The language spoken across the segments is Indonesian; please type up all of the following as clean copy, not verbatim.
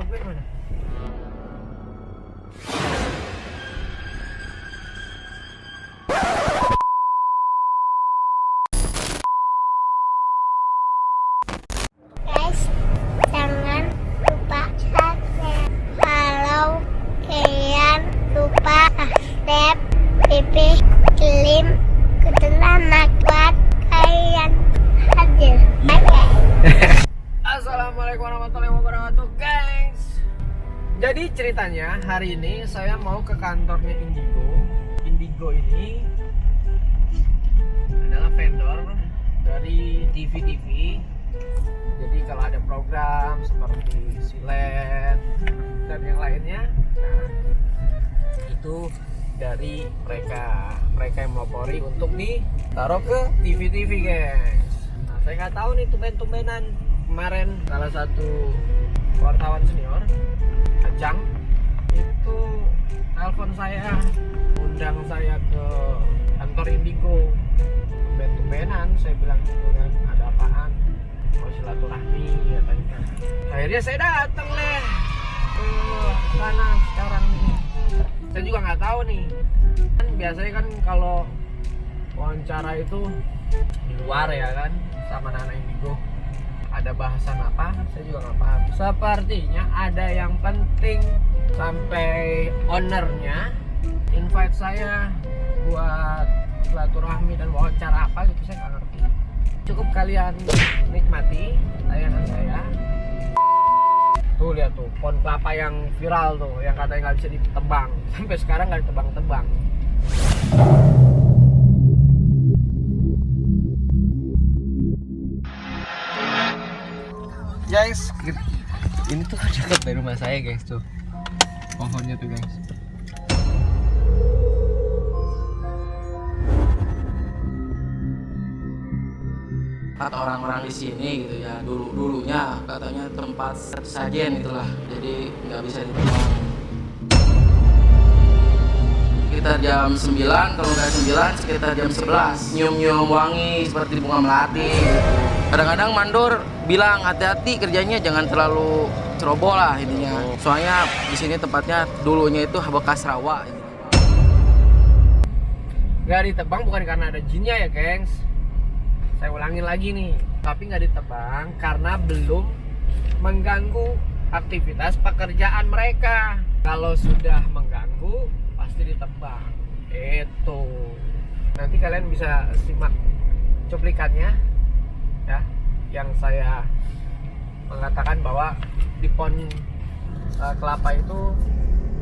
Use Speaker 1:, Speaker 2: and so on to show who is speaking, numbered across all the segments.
Speaker 1: Capek mana?
Speaker 2: Guys, jangan lupa subscribe. Kalau kalian lupa subscribe, Pipi kirim ke celana buat kalian hadir. Bye.
Speaker 1: Assalamualaikum warahmatullahi wabarakatuh, guys. Jadi ceritanya hari ini saya mau ke kantornya Indigo. Indigo ini adalah vendor dari TV-TV. Jadi kalau ada program seperti Silet dan yang lainnya, nah itu dari mereka yang melopori untuk ditaruh ke TV-TV, guys. Nah, saya nggak tahu nih tumben-tumbenan kemarin salah satu wartawan senior Ajang itu telepon saya, undang saya ke kantor Indigo. Tumben-tumbenan saya bilang gitu kan, ada apaan? Mau silaturahmi katanya. Akhirnya saya datang deh ke sana sekarang nih. Saya juga nggak tahu nih, kan biasanya kan kalau wawancara itu di luar ya kan sama anak Indigo, ada bahasan apa saya juga nggak paham. Sepertinya ada yang penting sampai ownernya invite saya buat silaturahmi dan wawancara apa gitu, saya nggak ngerti. Cukup kalian nikmati tayangan saya. Tuh lihat tuh pohon kelapa yang viral tuh, yang katanya nggak bisa ditebang, sampai sekarang nggak ditebang-tebang. Guys, ini tuh dekat dari rumah saya, guys, tuh pohonnya tuh, guys.
Speaker 3: Kata orang-orang di sini gitu ya, dulunya katanya tempat sajen itulah, jadi nggak bisa ditebang. Sekitar jam 9, kalau nggak 9 sekitar jam 11 nyium-nyium wangi seperti bunga melati gitu. Kadang-kadang mandor bilang hati-hati kerjanya, jangan terlalu ceroboh lah intinya. Soalnya di sini tempatnya dulunya itu bekas rawa.
Speaker 1: Nggak ditebang bukan karena ada jinnya ya, gengs. Saya ulangin lagi nih, tapi nggak ditebang karena belum mengganggu aktivitas pekerjaan mereka. Kalau sudah mengganggu, pasti ditebang. Itu. Nanti kalian bisa simak cuplikannya, ya, yang saya mengatakan bahwa di pohon kelapa itu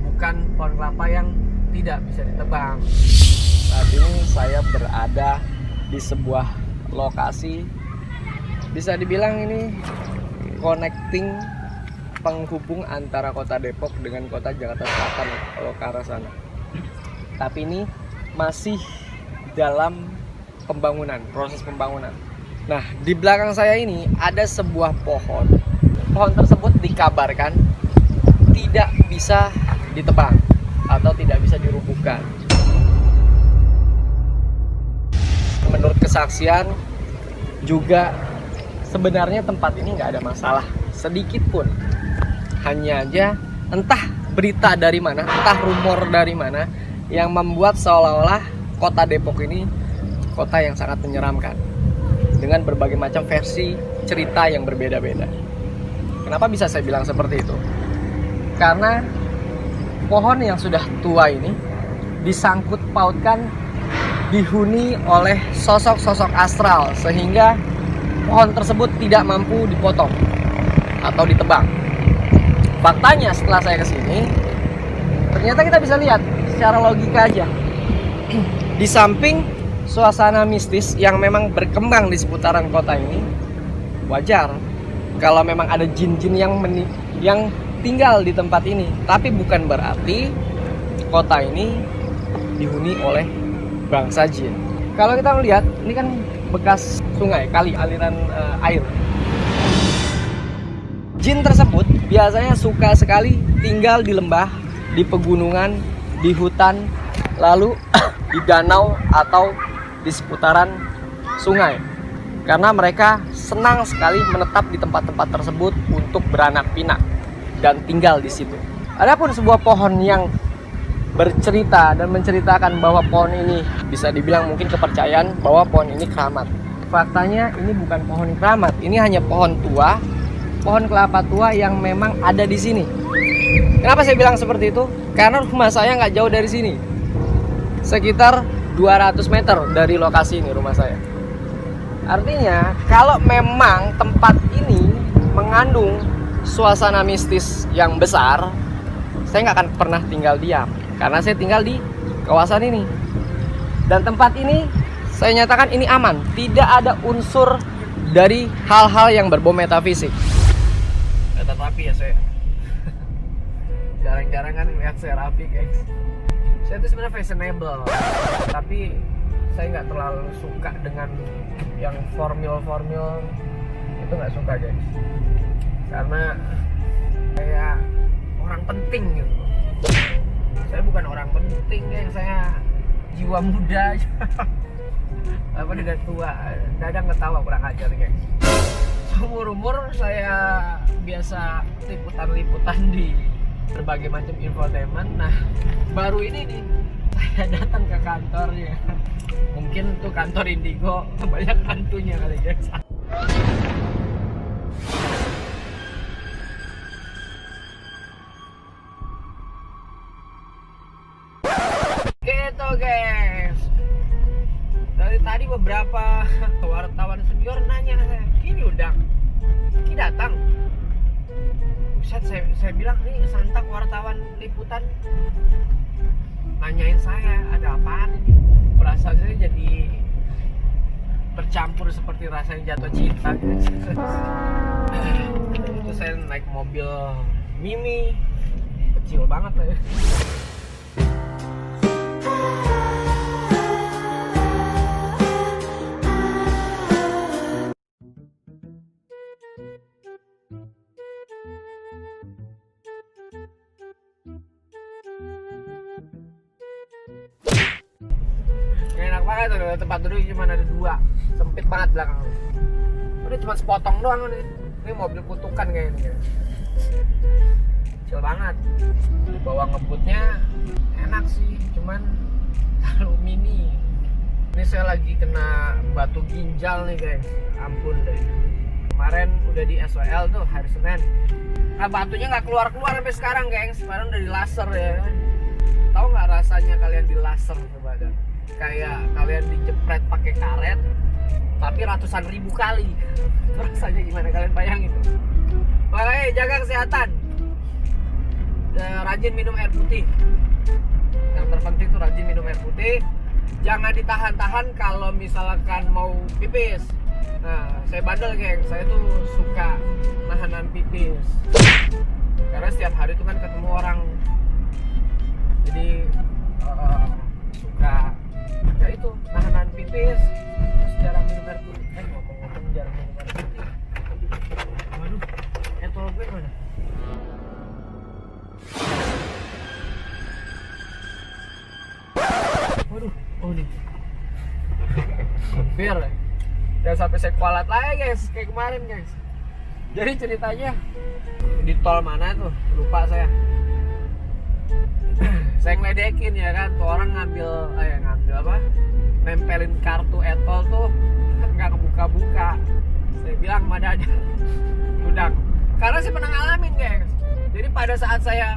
Speaker 1: bukan pohon kelapa yang tidak bisa ditebang. Saat ini saya berada di sebuah lokasi, bisa dibilang ini connecting, penghubung antara kota Depok dengan kota Jakarta Selatan kalau ke arah sana. Tapi ini masih dalam pembangunan, proses pembangunan. Nah, di belakang saya ini ada sebuah pohon. Pohon tersebut dikabarkan tidak bisa ditebang atau tidak bisa dirubuhkan. Menurut kesaksian juga sebenarnya tempat ini nggak ada masalah sedikit pun. Hanya aja entah berita dari mana, entah rumor dari mana yang membuat seolah-olah kota Depok ini kota yang sangat menyeramkan dengan berbagai macam versi cerita yang berbeda-beda. Kenapa bisa saya bilang seperti itu? Karena pohon yang sudah tua ini disangkut pautkan, dihuni oleh sosok-sosok astral, sehingga pohon tersebut tidak mampu dipotong atau ditebang. Faktanya setelah saya kesini, ternyata kita bisa lihat secara logika aja, di samping suasana mistis yang memang berkembang di seputaran kota ini, wajar kalau memang ada jin-jin yang tinggal di tempat ini. Tapi bukan berarti kota ini dihuni oleh bangsa jin. Kalau kita melihat, ini kan bekas sungai, kali, aliran air. Jin tersebut biasanya suka sekali tinggal di lembah, di pegunungan, di hutan, lalu di danau atau di seputaran sungai. Karena mereka senang sekali menetap di tempat-tempat tersebut untuk beranak pinak. dan tinggal di situ. Adapun sebuah pohon yang bercerita dan menceritakan bahwa pohon ini bisa dibilang mungkin kepercayaan bahwa pohon ini keramat. Faktanya ini bukan pohon keramat, ini hanya pohon tua, pohon kelapa tua yang memang ada di sini. Kenapa saya bilang seperti itu? Karena rumah saya nggak jauh dari sini, sekitar 200 meter dari lokasi ini rumah saya. Artinya kalau memang tempat ini mengandung suasana mistis yang besar, saya nggak akan pernah tinggal diam, karena saya tinggal di kawasan ini. Dan tempat ini saya nyatakan ini aman, tidak ada unsur dari hal-hal yang berbau metafisik. Kelihatan rapi ya saya. Jarang-jarang kan lihat saya rapi guys. Saya tuh sebenarnya fashionable, tapi saya nggak terlalu suka dengan yang formal itu, nggak suka guys, karena kayak orang penting gitu. Saya bukan orang penting guys, saya jiwa muda. Apa udah tua, dadang ketawa kurang ajar guys. Umur saya biasa liputan di berbagai macam infotainment. Nah, baru ini nih saya datang ke kantornya. Mungkin tuh kantor Indigo banyak hantunya kali guys. Gitu guys. Dari tadi beberapa wartawan senior nanya saya, "Kini udang, Ki datang?" Buset, saya bilang nih santak wartawan liputan nanyain saya ada apaan ini. Perasaan saya jadi bercampur seperti rasanya jatuh cinta guys. Itu saya naik mobil Mini kecil banget lah ya. Enak banget tuh, tempat duduk cuma ada 2, sempit banget belakangnya. Udah cuma sepotong doang nih. Ini mobil kutukan kayaknya. Kecil banget. Bawa ngebutnya enak sih, cuman terlalu mini. Ini saya lagi kena batu ginjal nih guys. Ampun deh. Kemarin udah di SWL tuh hari Senin. Nah batunya nggak keluar sampai sekarang guys. Kemarin udah di laser ya. Tahu nggak rasanya kalian di laser coba deh? Kayak kalian dijepret pakai karet tapi ratusan ribu kali. Rasanya gimana kalian bayangin? Makanya jaga kesehatan, rajin minum air putih. Yang terpenting tuh rajin minum air putih. Jangan ditahan-tahan kalau misalkan mau pipis. Nah saya bandel geng, saya tuh suka nahanan pipis karena setiap hari tuh kan ketemu orang, jadi suka ya itu nahan pipis, terus jarang minum air putih. Ngomong-ngomong jarang minum air putih. Waduh, etol gue mana? Waduh, oh nih. Hampir ya. Jangan sampai saya kualat lagi guys, kayak kemarin guys. Jadi ceritanya di tol mana tuh? Lupa saya. Saya ngeledekin ya kan, tuh orang ngambil apa? Nempelin kartu etol tuh nggak kebuka-buka. Saya bilang mana aja udang. Karena saya pernah ngalamin guys. Jadi pada saat saya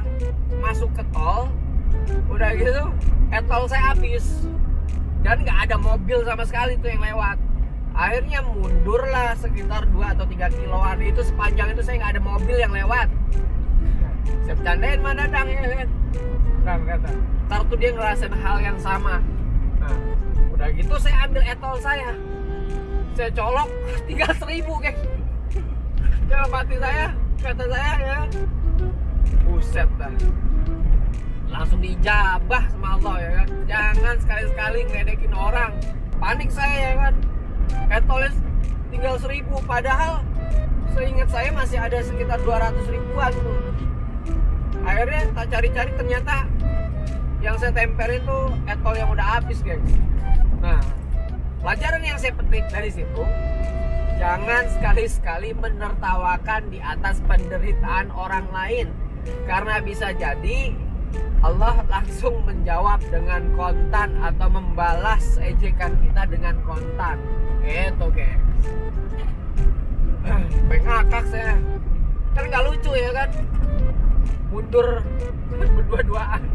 Speaker 1: masuk ke tol, udah gitu etol saya habis dan nggak ada mobil sama sekali tuh yang lewat. Akhirnya mundur lah sekitar 2 atau 3 kiloan. Itu sepanjang itu saya nggak ada mobil yang lewat. Saya bercandain mana dang ya kan. Nah, kata, ntar tuh dia ngerasain hal yang sama. Nah, udah gitu saya ambil etol saya colok, tinggal 1.000 guys. Dalam hati saya, kata saya ya, buset dah, langsung diijabah sama Allah ya kan. Jangan sekali-sekali ngeledekin orang. Panik saya ya kan, etolnya tinggal 1.000, padahal seingat saya masih ada sekitar 200 ribuan tuh. Akhirnya tak cari-cari, ternyata yang saya tempelin tuh etol yang udah habis guys. Nah, pelajaran yang saya petik dari situ, Jangan sekali-sekali menertawakan di atas penderitaan orang lain, karena bisa jadi Allah langsung menjawab dengan kontan atau membalas ejekan kita dengan kontan. Gitu guys. Ngakak saya. Kan nggak lucu ya kan? Mundur berdua-duaan.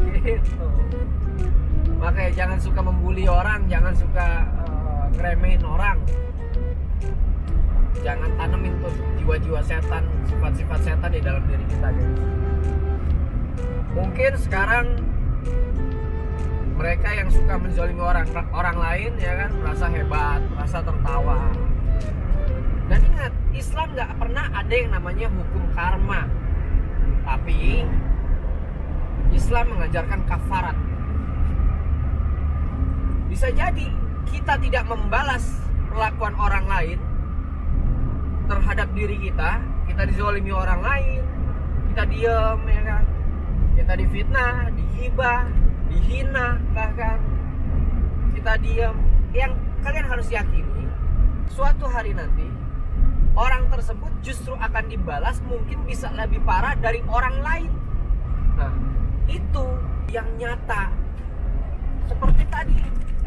Speaker 1: Gitu. Makanya jangan suka membuli orang, jangan suka ngeremehin orang. Jangan tanemin tuh jiwa-jiwa setan, sifat-sifat setan di dalam diri kita guys. Mungkin sekarang mereka yang suka menzalimi orang lain ya kan, merasa hebat, merasa tertawa. Dan ingat, Islam nggak pernah ada yang namanya hukum karma. Tapi Islam mengajarkan kafarat. Bisa jadi kita tidak membalas perlakuan orang lain terhadap diri kita dizalimi orang lain, kita diam ya kan, kita difitnah, dihibah, dihina, bahkan kita diam. Yang kalian harus yakini, suatu hari nanti orang tersebut justru akan dibalas, mungkin bisa lebih parah dari orang lain. Nah, itu yang nyata. Seperti tadi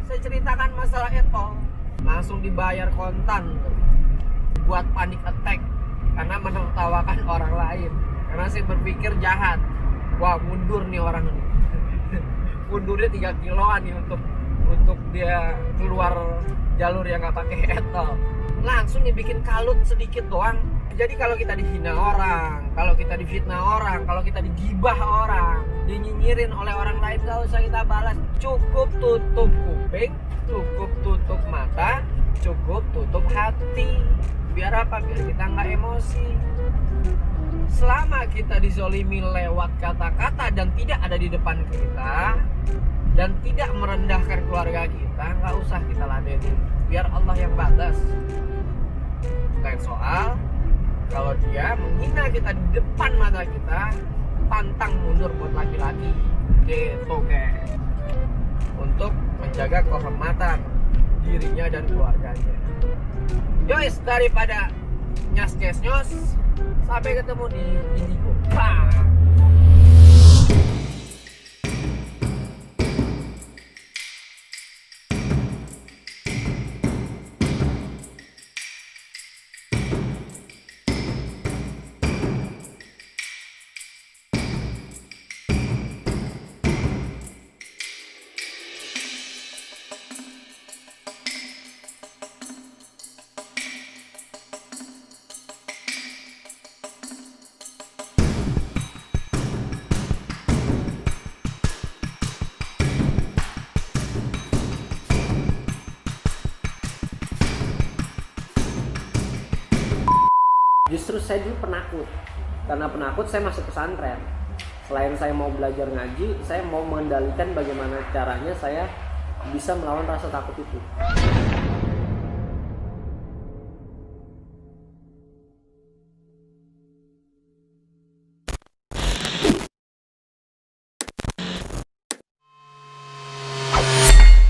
Speaker 1: saya ceritakan masalah Eto, langsung dibayar kontan tuh, buat panik attack karena menertawakan orang lain. Karena saya berpikir jahat, wah mundur nih orang ini. Mundurnya 3 kiloan nih untuk dia keluar jalur yang nggak pakai Eto. Langsung dibikin kalut sedikit doang. Jadi kalau kita dihina orang, kalau kita difitnah orang, kalau kita digibah orang, dinyinyirin oleh orang lain, gak usah kita balas. Cukup tutup kuping, cukup tutup mata, cukup tutup hati. Biar apa? Biar kita nggak emosi. Selama kita dizolimi lewat kata-kata dan tidak ada di depan kita dan tidak merendahkan keluarga kita, nggak usah kita ladenin. Biar Allah yang batas. Lain soal, kalau dia menghina kita di depan mata kita, pantang mundur buat laki-laki. Gitu guys. Untuk menjaga kehormatan dirinya dan keluarganya. Guys, daripada nyos, sampai ketemu di Indigo. Bye. Justru saya dulu penakut. Karena penakut saya masuk pesantren. Selain saya mau belajar ngaji, saya mau mengendalikan bagaimana caranya saya bisa melawan rasa takut itu.